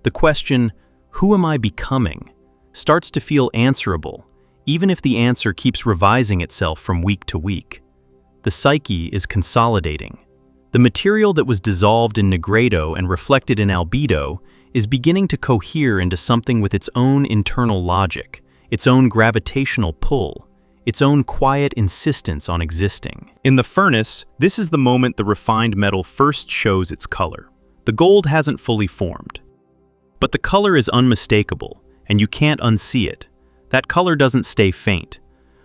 The question, "Who am I becoming?" starts to feel answerable, even if the answer keeps revising itself from week to week. The psyche is consolidating. The material that was dissolved in nigredo and reflected in albedo is beginning to cohere into something with its own internal logic, its own gravitational pull, its own quiet insistence on existing. In the furnace, this is the moment the refined metal first shows its color. The gold hasn't fully formed. But the color is unmistakable, and you can't unsee it. That color doesn't stay faint.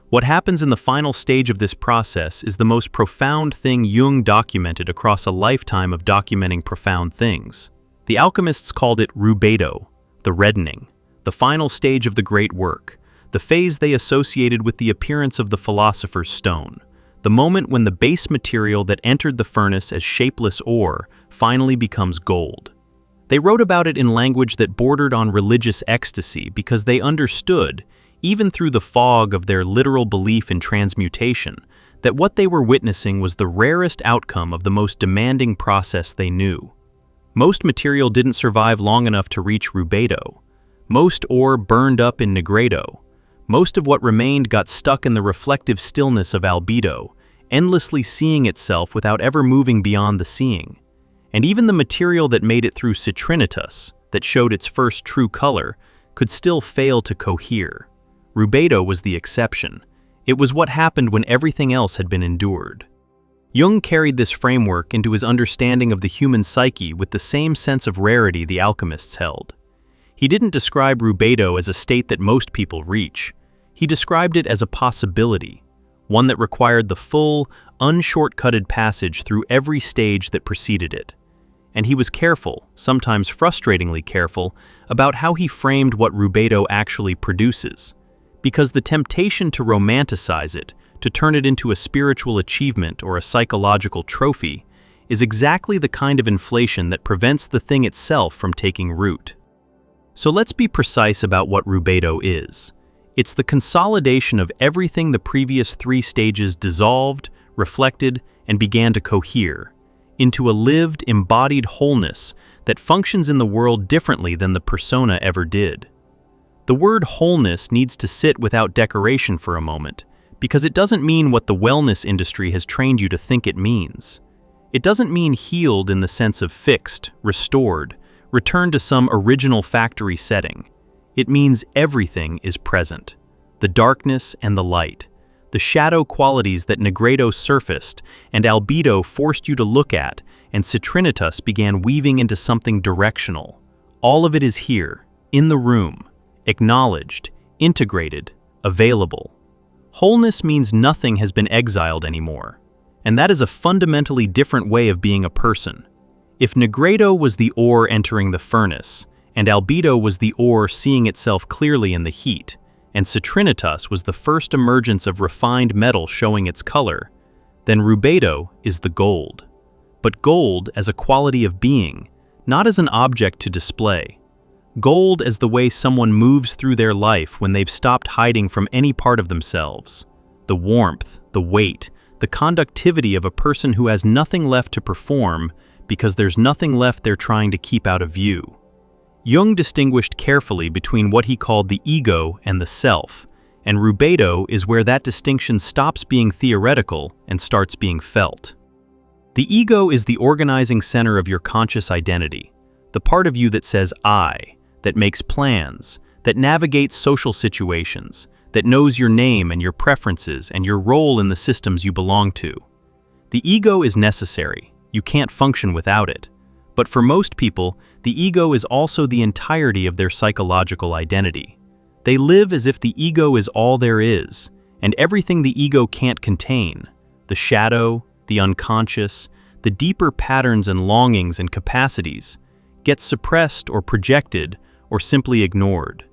What happens in the final stage of this process is the most profound thing Jung documented across a lifetime of documenting profound things. The alchemists called it rubedo, the reddening, the final stage of the great work, the phase they associated with the appearance of the philosopher's stone, the moment when the base material that entered the furnace as shapeless ore finally becomes gold. They wrote about it in language that bordered on religious ecstasy because they understood, even through the fog of their literal belief in transmutation, that what they were witnessing was the rarest outcome of the most demanding process they knew. Most material didn't survive long enough to reach rubedo. Most ore burned up in nigredo. Most of what remained got stuck in the reflective stillness of albedo, endlessly seeing itself without ever moving beyond the seeing. And even the material that made it through citrinitas, that showed its first true color, could still fail to cohere. Rubedo was the exception. It was what happened when everything else had been endured. Jung carried this framework into his understanding of the human psyche with the same sense of rarity the alchemists held. He didn't describe rubedo as a state that most people reach. He described it as a possibility, one that required the full, unshortcutted passage through every stage that preceded it. And he was careful, sometimes frustratingly careful, about how he framed what rubedo actually produces. Because the temptation to romanticize it, to turn it into a spiritual achievement or a psychological trophy, is exactly the kind of inflation that prevents the thing itself from taking root. So let's be precise about what rubedo is. It's the consolidation of everything the previous three stages dissolved, reflected, and began to cohere, into a lived, embodied wholeness that functions in the world differently than the persona ever did. The word wholeness needs to sit without decoration for a moment, because it doesn't mean what the wellness industry has trained you to think it means. It doesn't mean healed in the sense of fixed, restored, returned to some original factory setting. It means everything is present. The darkness and the light, the shadow qualities that nigredo surfaced and albedo forced you to look at, and citrinitas began weaving into something directional. All of it is here, in the room, acknowledged, integrated, available. Wholeness means nothing has been exiled anymore, and that is a fundamentally different way of being a person. If nigredo was the ore entering the furnace, and albedo was the ore seeing itself clearly in the heat, and citrinitas was the first emergence of refined metal showing its color, then rubedo is the gold. But gold as a quality of being, not as an object to display. Gold as the way someone moves through their life when they've stopped hiding from any part of themselves. The warmth, the weight, the conductivity of a person who has nothing left to perform because there's nothing left they're trying to keep out of view. Jung distinguished carefully between what he called the ego and the self, and rubedo is where that distinction stops being theoretical and starts being felt. The ego is the organizing center of your conscious identity, the part of you that says I, that makes plans, that navigates social situations, that knows your name and your preferences and your role in the systems you belong to. The ego is necessary. You can't function without it. But for most people, the ego is also the entirety of their psychological identity. They live as if the ego is all there is, and everything the ego can't contain, the shadow, the unconscious, the deeper patterns and longings and capacities, gets suppressed or projected or simply ignored.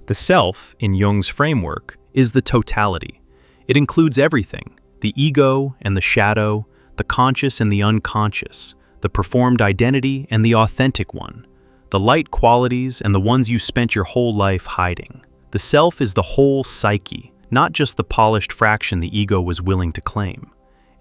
The self, in Jung's framework, is the totality. It includes everything, the ego and the shadow, the conscious and the unconscious, the performed identity and the authentic one, the light qualities and the ones you spent your whole life hiding. The self is the whole psyche, not just the polished fraction the ego was willing to claim.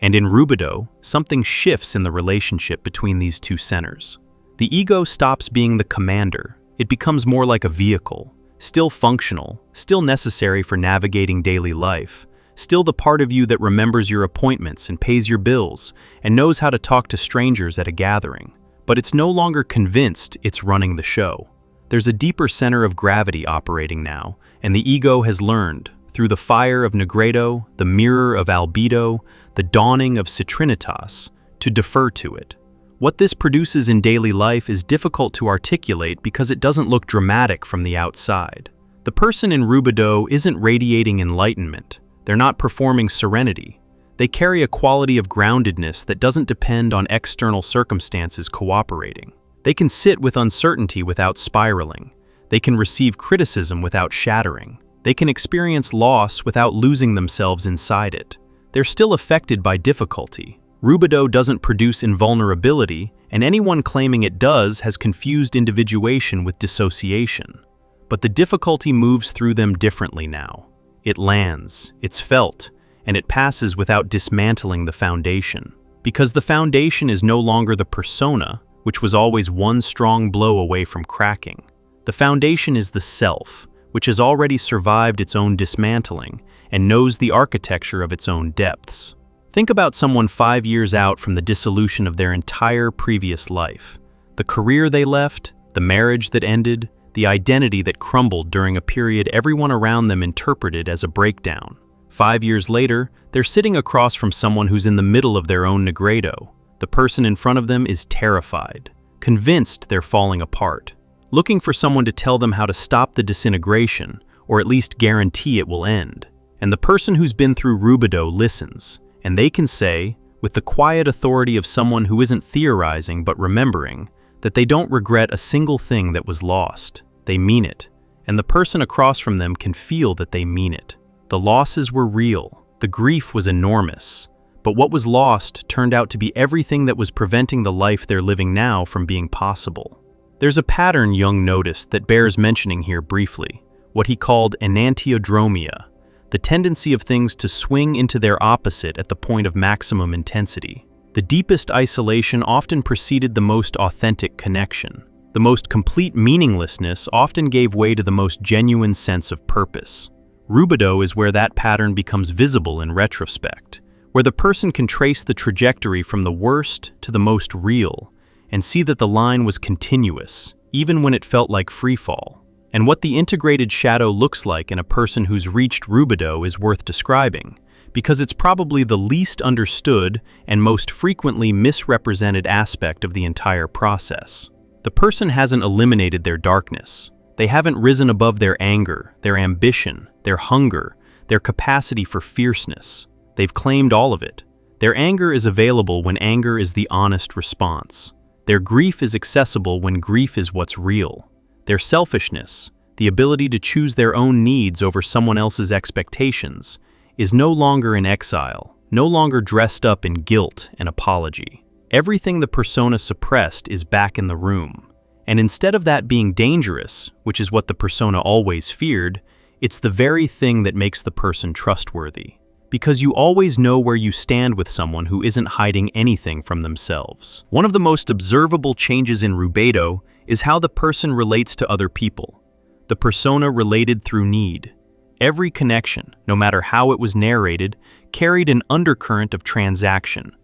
And in rubedo, something shifts in the relationship between these two centers. The ego stops being the commander. It becomes more like a vehicle, still functional, still necessary for navigating daily life, still the part of you that remembers your appointments and pays your bills and knows how to talk to strangers at a gathering. But it's no longer convinced it's running the show. There's a deeper center of gravity operating now, and the ego has learned, through the fire of nigredo, the mirror of albedo, the dawning of citrinitas, to defer to it. What this produces in daily life is difficult to articulate because it doesn't look dramatic from the outside. The person in rubedo isn't radiating enlightenment. They're not performing serenity. They carry a quality of groundedness that doesn't depend on external circumstances cooperating. They can sit with uncertainty without spiraling. They can receive criticism without shattering. They can experience loss without losing themselves inside it. They're still affected by difficulty. Rubedo doesn't produce invulnerability, and anyone claiming it does has confused individuation with dissociation. But the difficulty moves through them differently now. It lands, it's felt, and it passes without dismantling the foundation. Because the foundation is no longer the persona, which was always one strong blow away from cracking. The foundation is the self, which has already survived its own dismantling and knows the architecture of its own depths. Think about someone 5 years out from the dissolution of their entire previous life. The career they left, the marriage that ended, the identity that crumbled during a period everyone around them interpreted as a breakdown. 5 years later, they're sitting across from someone who's in the middle of their own nigredo. The person in front of them is terrified, convinced they're falling apart, looking for someone to tell them how to stop the disintegration, or at least guarantee it will end. And the person who's been through rubedo listens, and they can say, with the quiet authority of someone who isn't theorizing but remembering, that they don't regret a single thing that was lost. They mean it, and the person across from them can feel that they mean it. The losses were real, the grief was enormous, but what was lost turned out to be everything that was preventing the life they're living now from being possible. There's a pattern Jung noticed that bears mentioning here briefly, what he called enantiodromia, the tendency of things to swing into their opposite at the point of maximum intensity. The deepest isolation often preceded the most authentic connection. The most complete meaninglessness often gave way to the most genuine sense of purpose. Rubedo is where that pattern becomes visible in retrospect, where the person can trace the trajectory from the worst to the most real and see that the line was continuous, even when it felt like freefall. And what the integrated shadow looks like in a person who's reached rubedo is worth describing, because it's probably the least understood and most frequently misrepresented aspect of the entire process. The person hasn't eliminated their darkness. They haven't risen above their anger, their ambition, their hunger, their capacity for fierceness. They've claimed all of it. Their anger is available when anger is the honest response. Their grief is accessible when grief is what's real. Their selfishness, the ability to choose their own needs over someone else's expectations, is no longer in exile, no longer dressed up in guilt and apology. Everything the persona suppressed is back in the room. And instead of that being dangerous, which is what the persona always feared, it's the very thing that makes the person trustworthy. Because you always know where you stand with someone who isn't hiding anything from themselves. One of the most observable changes in rubedo is how the person relates to other people. The persona related through need. Every connection, no matter how it was narrated, carried an undercurrent of transaction.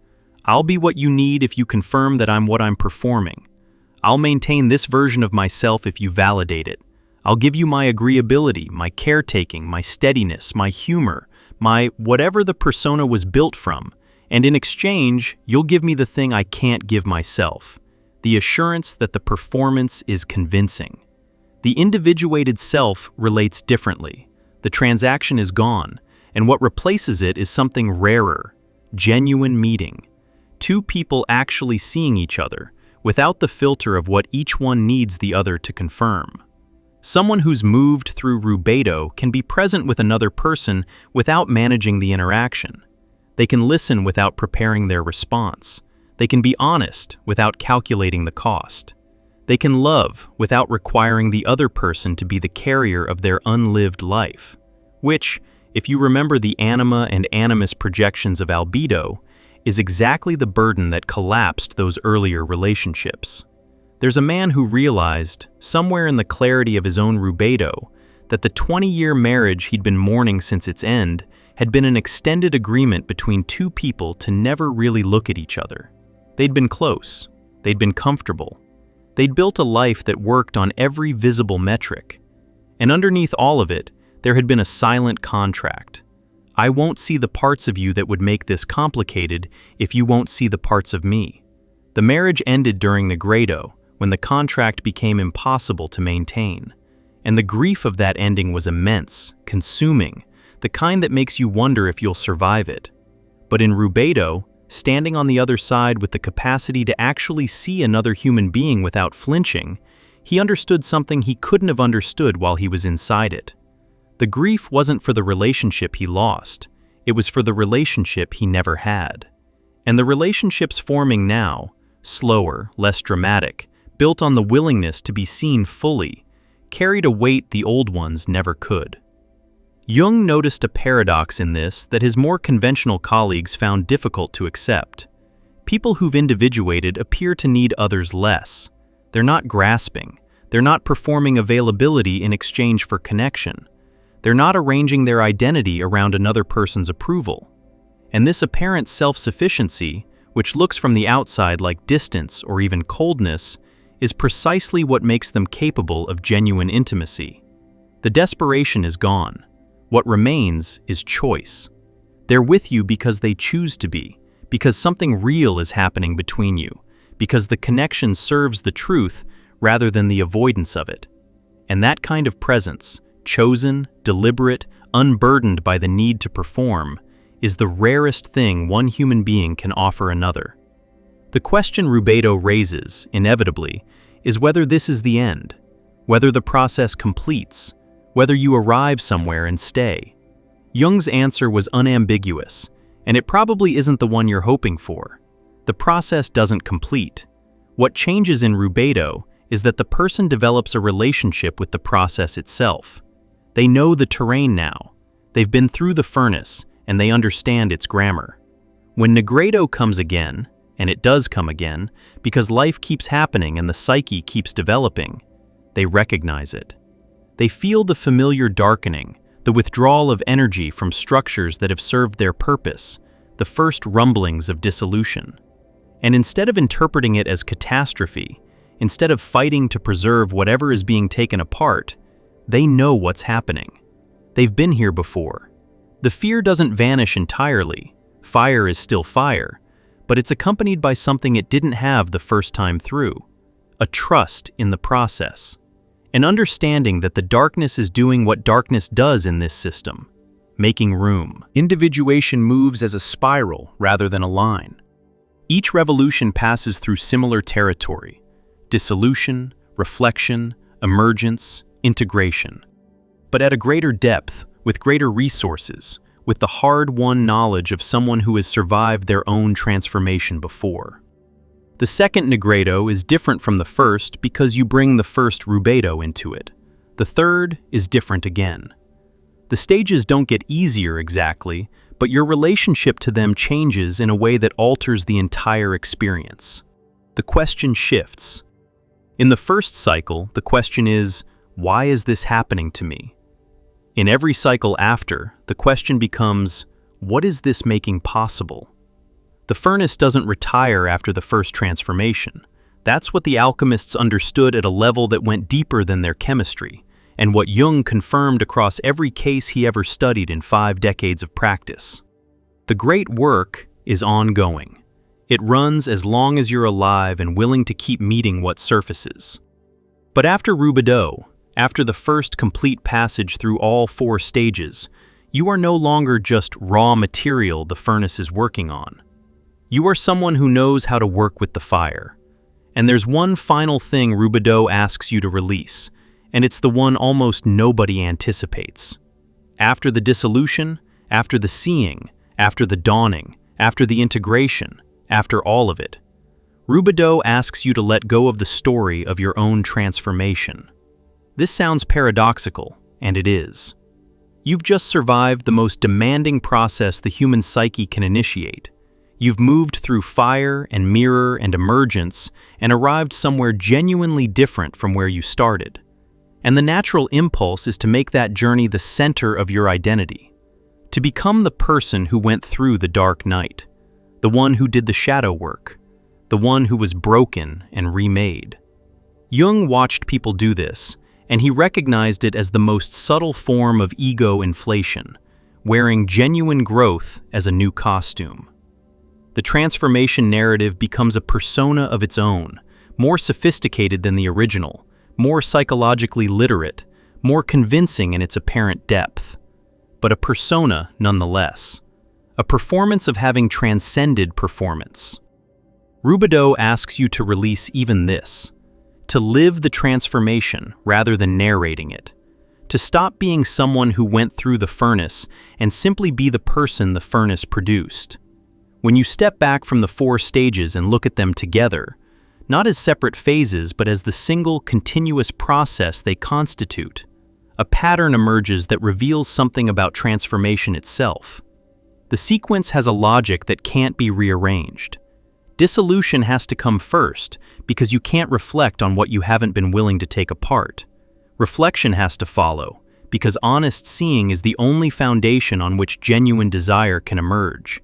I'll be what you need if you confirm that I'm what I'm performing. I'll maintain this version of myself if you validate it. I'll give you my agreeability, my caretaking, my steadiness, my humor, my whatever the persona was built from, and in exchange, you'll give me the thing I can't give myself. The assurance that the performance is convincing. The individuated self relates differently. The transaction is gone, and what replaces it is something rarer, genuine meeting. Two people actually seeing each other, without the filter of what each one needs the other to confirm. Someone who's moved through rubedo can be present with another person without managing the interaction. They can listen without preparing their response. They can be honest without calculating the cost. They can love without requiring the other person to be the carrier of their unlived life, which, if you remember the anima and animus projections of albedo, is exactly the burden that collapsed those earlier relationships. There's a man who realized, somewhere in the clarity of his own rubedo, that the 20-year marriage he'd been mourning since its end had been an extended agreement between two people to never really look at each other. They'd been close. They'd been comfortable. They'd built a life that worked on every visible metric. And underneath all of it, there had been a silent contract. I won't see the parts of you that would make this complicated if you won't see the parts of me. The marriage ended during nigredo, when the contract became impossible to maintain. And the grief of that ending was immense, consuming, the kind that makes you wonder if you'll survive it. But in rubedo, standing on the other side with the capacity to actually see another human being without flinching, he understood something he couldn't have understood while he was inside it. The grief wasn't for the relationship he lost, it was for the relationship he never had. And the relationships forming now, slower, less dramatic, built on the willingness to be seen fully, carried a weight the old ones never could. Jung noticed a paradox in this that his more conventional colleagues found difficult to accept. People who've individuated appear to need others less. They're not grasping. They're not performing availability in exchange for connection. They're not arranging their identity around another person's approval. And this apparent self-sufficiency, which looks from the outside like distance or even coldness, is precisely what makes them capable of genuine intimacy. The desperation is gone. What remains is choice. They're with you because they choose to be, because something real is happening between you, because the connection serves the truth rather than the avoidance of it. And that kind of presence, chosen, deliberate, unburdened by the need to perform, is the rarest thing one human being can offer another. The question rubedo raises, inevitably, is whether this is the end, whether the process completes, whether you arrive somewhere and stay. Jung's answer was unambiguous, and it probably isn't the one you're hoping for. The process doesn't complete. What changes in rubedo is that the person develops a relationship with the process itself. They know the terrain now. They've been through the furnace, and they understand its grammar. When nigredo comes again, and it does come again, because life keeps happening and the psyche keeps developing, they recognize it. They feel the familiar darkening, the withdrawal of energy from structures that have served their purpose, the first rumblings of dissolution. And instead of interpreting it as catastrophe, instead of fighting to preserve whatever is being taken apart, they know what's happening. They've been here before. The fear doesn't vanish entirely. Fire is still fire, but it's accompanied by something it didn't have the first time through: a trust in the process. An understanding that the darkness is doing what darkness does in this system, making room. Individuation moves as a spiral rather than a line. Each revolution passes through similar territory: dissolution, reflection, emergence, integration. But at a greater depth, with greater resources, with the hard-won knowledge of someone who has survived their own transformation before. The second nigredo is different from the first because you bring the first rubedo into it. The third is different again. The stages don't get easier exactly, but your relationship to them changes in a way that alters the entire experience. The question shifts. In the first cycle, the question is, why is this happening to me? In every cycle after, the question becomes, what is this making possible? The furnace doesn't retire after the first transformation. That's what the alchemists understood at a level that went deeper than their chemistry, and what Jung confirmed across every case he ever studied in 5 decades of practice. The great work is ongoing. It runs as long as you're alive and willing to keep meeting what surfaces. But after rubedo, after the first complete passage through all 4 stages, you are no longer just raw material the furnace is working on. You are someone who knows how to work with the fire. And there's one final thing rubedo asks you to release, and it's the one almost nobody anticipates. After the dissolution, after the seeing, after the dawning, after the integration, after all of it, rubedo asks you to let go of the story of your own transformation. This sounds paradoxical, and it is. You've just survived the most demanding process the human psyche can initiate. You've moved through fire and mirror and emergence and arrived somewhere genuinely different from where you started. And the natural impulse is to make that journey the center of your identity. To become the person who went through the dark night, the one who did the shadow work, the one who was broken and remade. Jung watched people do this, and he recognized it as the most subtle form of ego inflation, wearing genuine growth as a new costume. The transformation narrative becomes a persona of its own, more sophisticated than the original, more psychologically literate, more convincing in its apparent depth. But a persona nonetheless. A performance of having transcended performance. Rubedo asks you to release even this. To live the transformation rather than narrating it. To stop being someone who went through the furnace and simply be the person the furnace produced. When you step back from the 4 stages and look at them together, not as separate phases but as the single continuous process they constitute, a pattern emerges that reveals something about transformation itself. The sequence has a logic that can't be rearranged. Dissolution has to come first because you can't reflect on what you haven't been willing to take apart. Reflection has to follow because honest seeing is the only foundation on which genuine desire can emerge.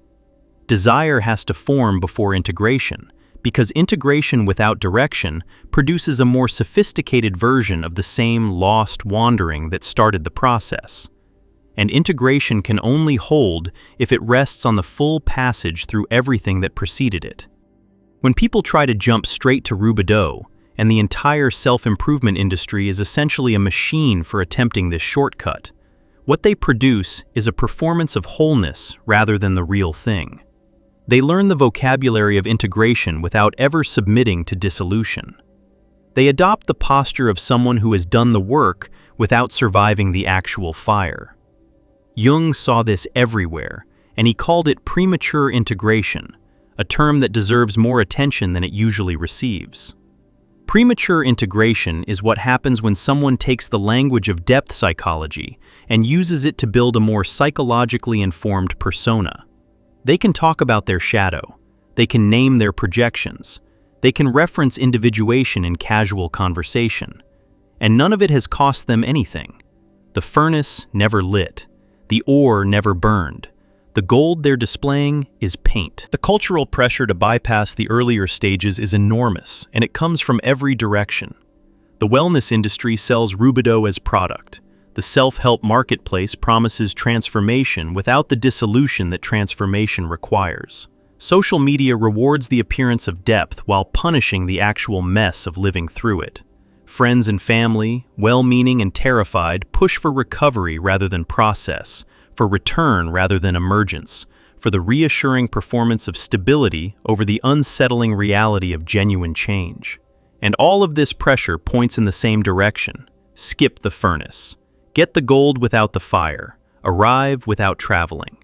Desire has to form before integration because integration without direction produces a more sophisticated version of the same lost wandering that started the process. And integration can only hold if it rests on the full passage through everything that preceded it. When people try to jump straight to rubedo, and the entire self-improvement industry is essentially a machine for attempting this shortcut, what they produce is a performance of wholeness rather than the real thing. They learn the vocabulary of integration without ever submitting to dissolution. They adopt the posture of someone who has done the work without surviving the actual fire. Jung saw this everywhere, and he called it premature integration, a term that deserves more attention than it usually receives. Premature integration is what happens when someone takes the language of depth psychology and uses it to build a more psychologically informed persona. They can talk about their shadow, they can name their projections, they can reference individuation in casual conversation, and none of it has cost them anything. The furnace never lit, the ore never burned. The gold they're displaying is paint. The cultural pressure to bypass the earlier stages is enormous, and it comes from every direction. The wellness industry sells rubedo as product. The self-help marketplace promises transformation without the dissolution that transformation requires. Social media rewards the appearance of depth while punishing the actual mess of living through it. Friends and family, well-meaning and terrified, push for recovery rather than process, for return rather than emergence, for the reassuring performance of stability over the unsettling reality of genuine change. And all of this pressure points in the same direction. Skip the furnace. Get the gold without the fire. Arrive without traveling.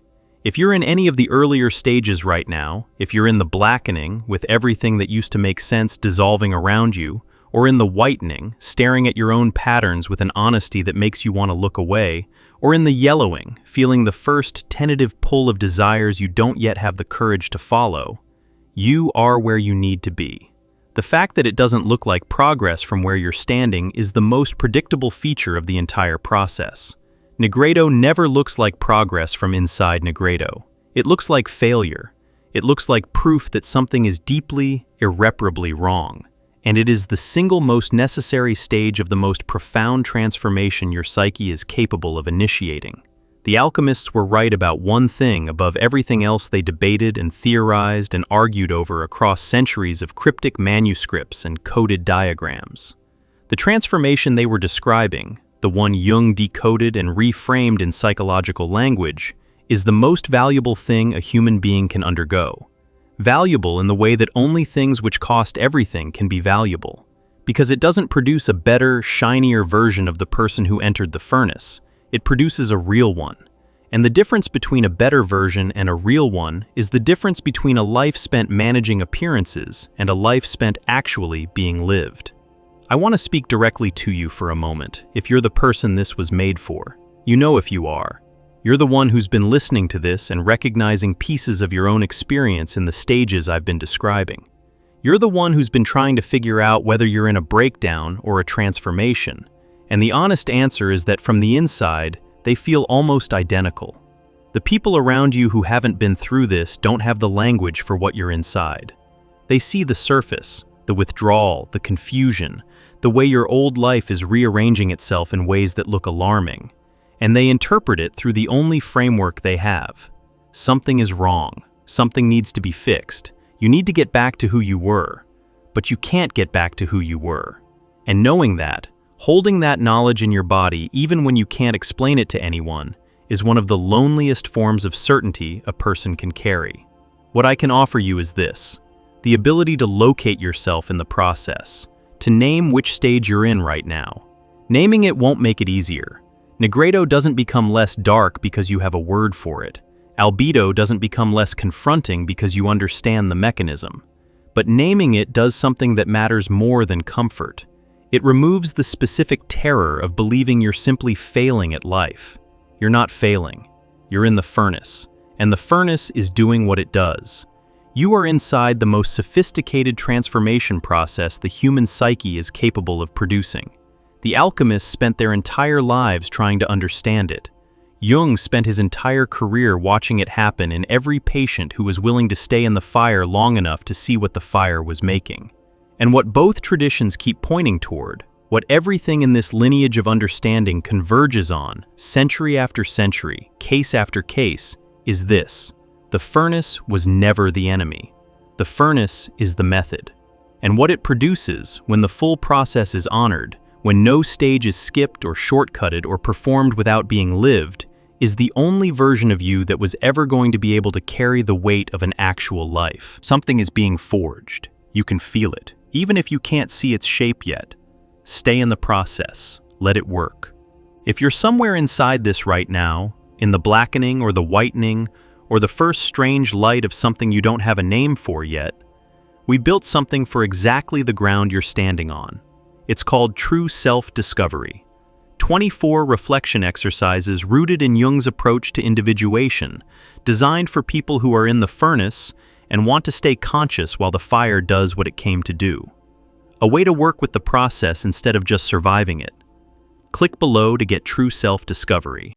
If you're in any of the earlier stages right now, if you're in the blackening, with everything that used to make sense dissolving around you, or in the whitening, staring at your own patterns with an honesty that makes you want to look away, or in the yellowing, feeling the first tentative pull of desires you don't yet have the courage to follow, you are where you need to be. The fact that it doesn't look like progress from where you're standing is the most predictable feature of the entire process. Nigredo never looks like progress from inside nigredo. It looks like failure. It looks like proof that something is deeply, irreparably wrong. And it is the single most necessary stage of the most profound transformation your psyche is capable of initiating. The alchemists were right about one thing above everything else they debated and theorized and argued over across centuries of cryptic manuscripts and coded diagrams. The transformation they were describing, the one Jung decoded and reframed in psychological language, is the most valuable thing a human being can undergo. Valuable in the way that only things which cost everything can be valuable, because it doesn't produce a better, shinier version of the person who entered the furnace. It produces a real one. And the difference between a better version and a real one is the difference between a life spent managing appearances and a life spent actually being lived. I want to speak directly to you for a moment, if you're the person this was made for. You know if you are. You're the one who's been listening to this and recognizing pieces of your own experience in the stages I've been describing. You're the one who's been trying to figure out whether you're in a breakdown or a transformation, and the honest answer is that from the inside, they feel almost identical. The people around you who haven't been through this don't have the language for what you're inside. They see the surface, the withdrawal, the confusion, the way your old life is rearranging itself in ways that look alarming, and they interpret it through the only framework they have. Something is wrong. Something needs to be fixed. You need to get back to who you were, but you can't get back to who you were. And knowing that, holding that knowledge in your body even when you can't explain it to anyone, is one of the loneliest forms of certainty a person can carry. What I can offer you is this: the ability to locate yourself in the process, to name which stage you're in right now. Naming it won't make it easier. Nigredo doesn't become less dark because you have a word for it. Albedo doesn't become less confronting because you understand the mechanism. But naming it does something that matters more than comfort. It removes the specific terror of believing you're simply failing at life. You're not failing. You're in the furnace, and the furnace is doing what it does. You are inside the most sophisticated transformation process the human psyche is capable of producing. The alchemists spent their entire lives trying to understand it. Jung spent his entire career watching it happen in every patient who was willing to stay in the fire long enough to see what the fire was making. And what both traditions keep pointing toward, what everything in this lineage of understanding converges on, century after century, case after case, is this: the furnace was never the enemy. The furnace is the method. And what it produces, when the full process is honored, when no stage is skipped or shortcutted or performed without being lived, is the only version of you that was ever going to be able to carry the weight of an actual life. Something is being forged. You can feel it, even if you can't see its shape yet. Stay in the process. Let it work. If you're somewhere inside this right now, in the blackening or the whitening, or the first strange light of something you don't have a name for yet, we built something for exactly the ground you're standing on. It's called True Self-Discovery. 24 reflection exercises rooted in Jung's approach to individuation, designed for people who are in the furnace and want to stay conscious while the fire does what it came to do. A way to work with the process instead of just surviving it. Click below to get True Self-Discovery.